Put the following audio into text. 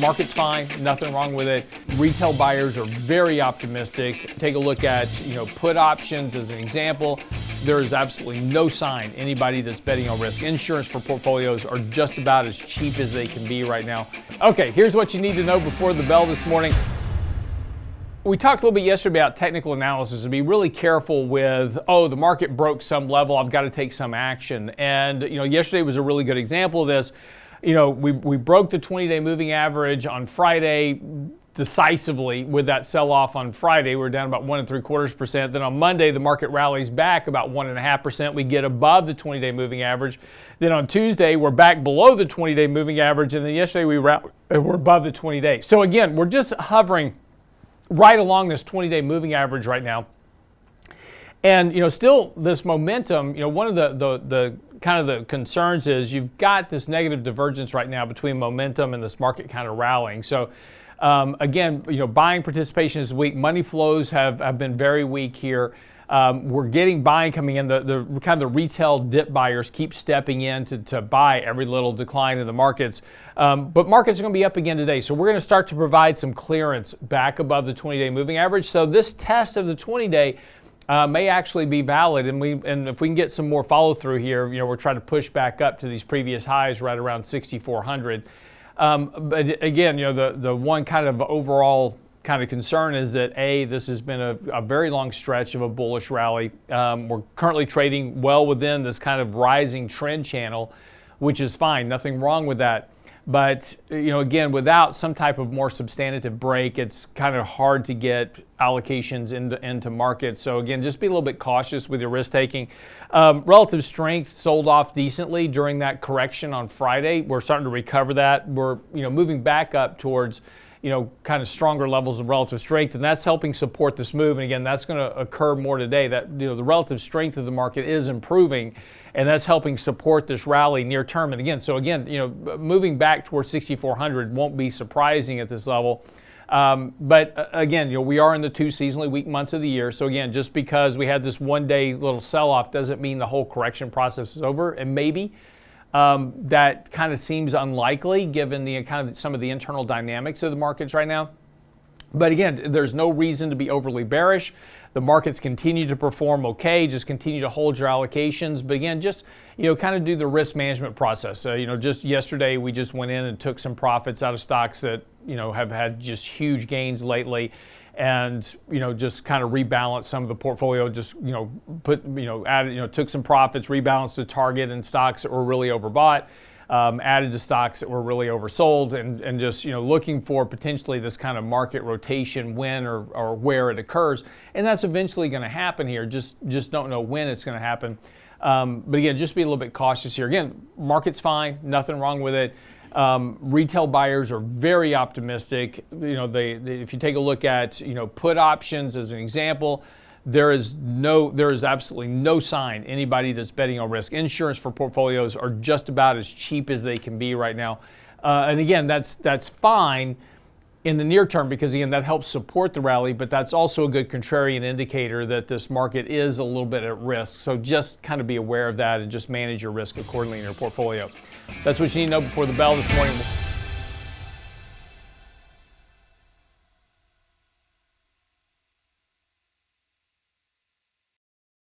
market's fine, nothing wrong with it. Retail buyers are very optimistic. Take a look at, put options as an example. There is absolutely no sign anybody that's betting on risk. Insurance for portfolios are just about as cheap as they can be right now. Okay, here's what you need to know before the bell this morning. We talked a little bit yesterday about technical analysis, to be really careful with, the market broke some level, I've got to take some action. And, yesterday was a really good example of this. We broke the 20-day moving average on Friday decisively with that sell-off on Friday. We're down about 1.75%. Then on Monday, the market rallies back about 1.5%. We get above the 20-day moving average. Then on Tuesday, we're back below the 20-day moving average. And then yesterday, we're above the 20-day. So again, we're just hovering right along this 20-day moving average right now. And, still this momentum, one of the kind of the concerns is you've got this negative divergence right now between momentum and this market kind of rallying. So again, buying participation is weak. Money flows have been very weak here. We're getting buying coming in. The kind of the retail dip buyers keep stepping in to buy every little decline in the markets. But markets are going to be up again today. So we're going to start to provide some clearance back above the 20-day moving average. So this test of the 20-day may actually be valid. And if we can get some more follow through here, we're trying to push back up to these previous highs right around 6,400. But again, the one kind of overall kind of concern is that this has been a very long stretch of a bullish rally. We're currently trading well within this kind of rising trend channel, which is fine, nothing wrong with that. But again, without some type of more substantive break, it's kind of hard to get allocations into markets. So again, just be a little bit cautious with your risk taking. Relative strength sold off decently during that correction on Friday. We're starting to recover that. We're moving back up towards kind of stronger levels of relative strength, and that's helping support this move. And again, that's going to occur more today. That the relative strength of the market is improving, and that's helping support this rally near term. And again, moving back towards 6,400 won't be surprising at this level. But again, we are in the two seasonally weak months of the year. So again, just because we had this one-day little sell-off doesn't mean the whole correction process is over. And maybe that kind of seems unlikely given the kind of some of the internal dynamics of the markets right now. But again, there's no reason to be overly bearish. The markets continue to perform okay. Just continue to hold your allocations. But again, just kind of do the risk management process. Just yesterday we just went in and took some profits out of stocks that have had just huge gains lately, and just kind of rebalance some of the portfolio. Just added, took some profits, rebalanced the target in stocks that were really overbought. Added to stocks that were really oversold, and just looking for potentially this kind of market rotation when or where it occurs, and that's eventually going to happen here. Just don't know when it's going to happen. But again, just be a little bit cautious here. Again, market's fine, nothing wrong with it. Retail buyers are very optimistic. If you take a look at put options as an example. There is absolutely no sign anybody that's betting on risk. Insurance for portfolios are just about as cheap as they can be right now. And again, that's fine in the near term because, again, that helps support the rally, but that's also a good contrarian indicator that this market is a little bit at risk. So just kind of be aware of that and just manage your risk accordingly in your portfolio. That's what you need to know before the bell this morning.